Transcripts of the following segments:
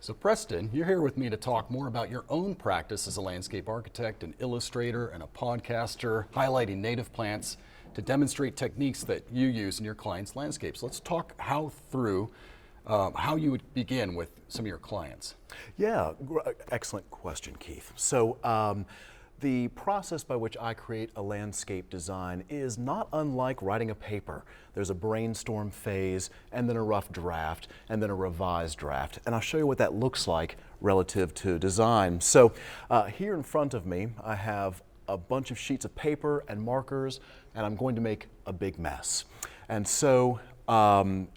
So Preston, you're here with me to talk more about your own practice as a landscape architect, an illustrator, and a podcaster, highlighting native plants to demonstrate techniques that you use in your clients' landscapes. Let's talk how you would begin with some of your clients. Yeah, excellent question, Keith. So the process by which I create a landscape design is not unlike writing a paper. There's a brainstorm phase, and then a rough draft, and then a revised draft. And I'll show you what that looks like relative to design. So here in front of me, I have a bunch of sheets of paper and markers, and I'm going to make a big mess. And so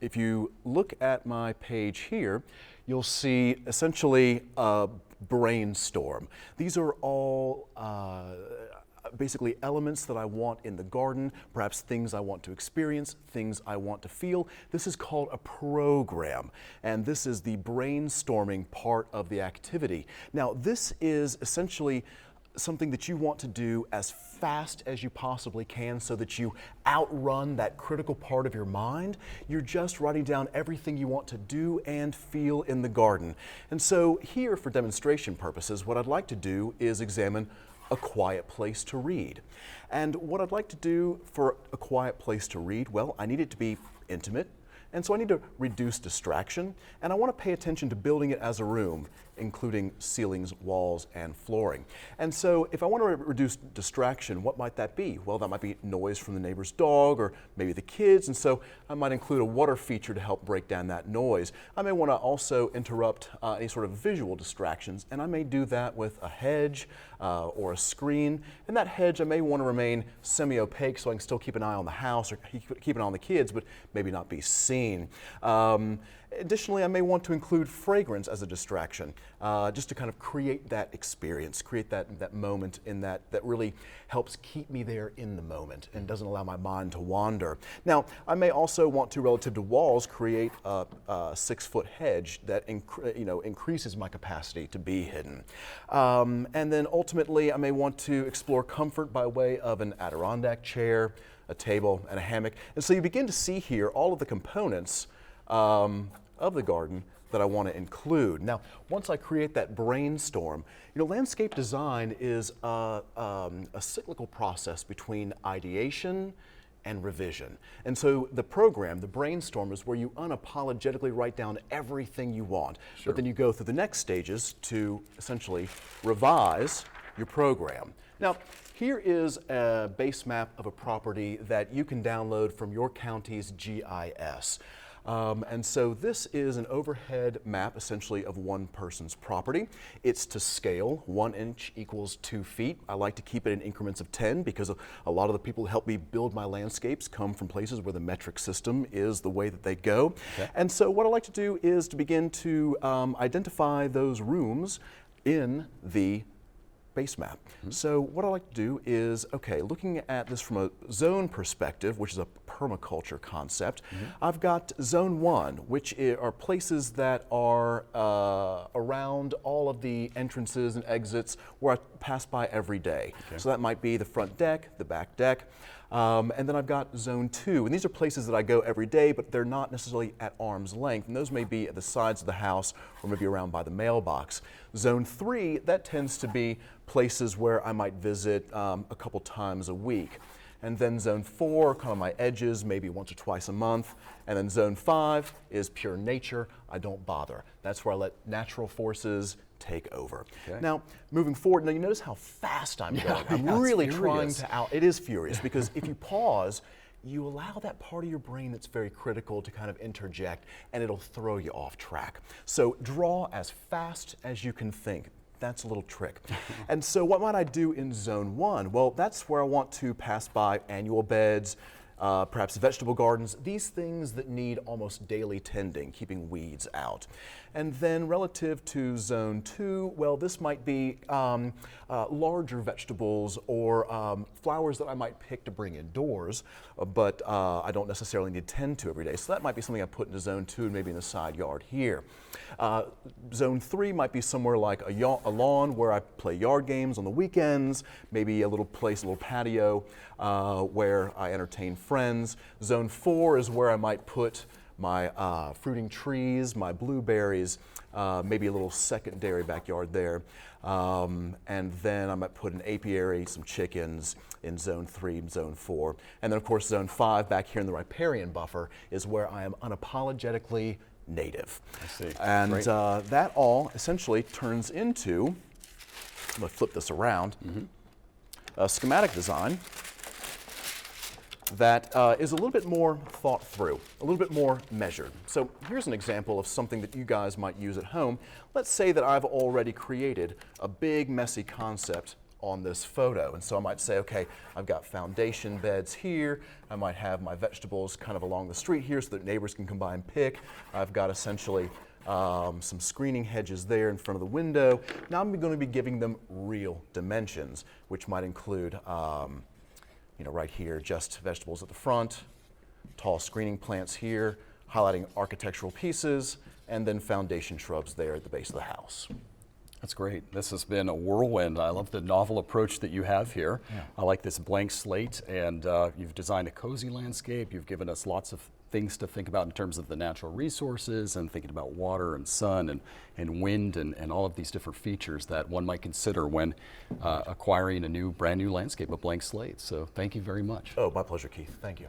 if you look at my page here, you'll see essentially a brainstorm. These are all basically elements that I want in the garden, perhaps things I want to experience, things I want to feel. This is called a program, and this is the brainstorming part of the activity. Now, this is essentially something that you want to do as fast as you possibly can so that you outrun that critical part of your mind. You're just writing down everything you want to do and feel in the garden. And so here, for demonstration purposes, what I'd like to do is examine a quiet place to read. And what I'd like to do for a quiet place to read, well, I need it to be intimate. And so I need to reduce distraction, and I want to pay attention to building it as a room, including ceilings, walls, and flooring. And so if I want to reduce distraction, what might that be? Well, that might be noise from the neighbor's dog or maybe the kids, and so I might include a water feature to help break down that noise. I may want to also interrupt any sort of visual distractions, and I may do that with a hedge or a screen. And that hedge I may want to remain semi-opaque so I can still keep an eye on the house or keep an eye on the kids, but maybe not be seen. Additionally, I may want to include fragrance as a distraction, just to kind of create that experience, create that moment in that really helps keep me there in the moment and doesn't allow my mind to wander. Now, I may also want to, relative to walls, create a 6-foot hedge that increases my capacity to be hidden. And then ultimately, I may want to explore comfort by way of an Adirondack chair, a table, and a hammock. And so you begin to see here all of the components of the garden that I want to include. Now, once I create that brainstorm, landscape design is a cyclical process between ideation and revision. And so the program, the brainstorm, is where you unapologetically write down everything you want. Sure. But then you go through the next stages to essentially revise your program. Now, here is a base map of a property that you can download from your county's GIS. And so this is an overhead map essentially of one person's property. It's to scale. 1 inch equals 2 feet. I like to keep it in increments of 10 because a lot of the people who help me build my landscapes come from places where the metric system is the way that they go. Okay. And so what I like to do is to begin to identify those rooms in the base map. Mm-hmm. So what I like to do is, looking at this from a zone perspective, which is a permaculture concept, mm-hmm. I've got zone 1, which are places that are around all of the entrances and exits where I pass by every day. Okay. So that might be the front deck, the back deck. And then I've got zone 2, and these are places that I go every day, but they're not necessarily at arm's length, and those may be at the sides of the house or maybe around by the mailbox. Zone 3, that tends to be places where I might visit a couple times a week. And then zone 4, kind of my edges, maybe once or twice a month. And then zone 5 is pure nature. I don't bother. That's where I let natural forces take over. Okay. Now, moving forward, now you notice how fast I'm going. I'm really trying to it is furious because if you pause, you allow that part of your brain that's very critical to kind of interject, and it'll throw you off track. So draw as fast as you can think. That's a little trick. And so what might I do in zone 1? Well, that's where I want to pass by annual beds, perhaps vegetable gardens, these things that need almost daily tending, keeping weeds out. And then relative to zone 2, well, this might be larger vegetables or flowers that I might pick to bring indoors, but I don't necessarily need to tend to every day. So that might be something I put into zone 2 and maybe in the side yard here. Zone 3 might be somewhere like a lawn where I play yard games on the weekends, maybe a little place, a little patio where I entertain friends. Zone 4 is where I might put my fruiting trees, my blueberries, maybe a little secondary backyard there. And then I might put an apiary, some chickens in zone 3, zone 4. And then of course zone 5 back here in the riparian buffer is where I am unapologetically native. I see. And Great. that all essentially turns into, I'm going to flip this around, a schematic design that is a little bit more thought through, a little bit more measured. So here's an example of something that you guys might use at home. Let's say that I've already created a big messy concept on this photo. And so I might say, okay, I've got foundation beds here. I might have my vegetables kind of along the street here so that neighbors can come by and pick. I've got essentially some screening hedges there in front of the window. Now I'm going to be giving them real dimensions, which might include right here, just vegetables at the front, tall screening plants here, highlighting architectural pieces, and then foundation shrubs there at the base of the house. That's great. This has been a whirlwind. I love the novel approach that you have here. Yeah. I like this blank slate, and you've designed a cozy landscape. You've given us lots of things to think about in terms of the natural resources and thinking about water and sun and wind and all of these different features that one might consider when acquiring a brand new landscape, a blank slate. So thank you very much. Oh, my pleasure, Keith. Thank you.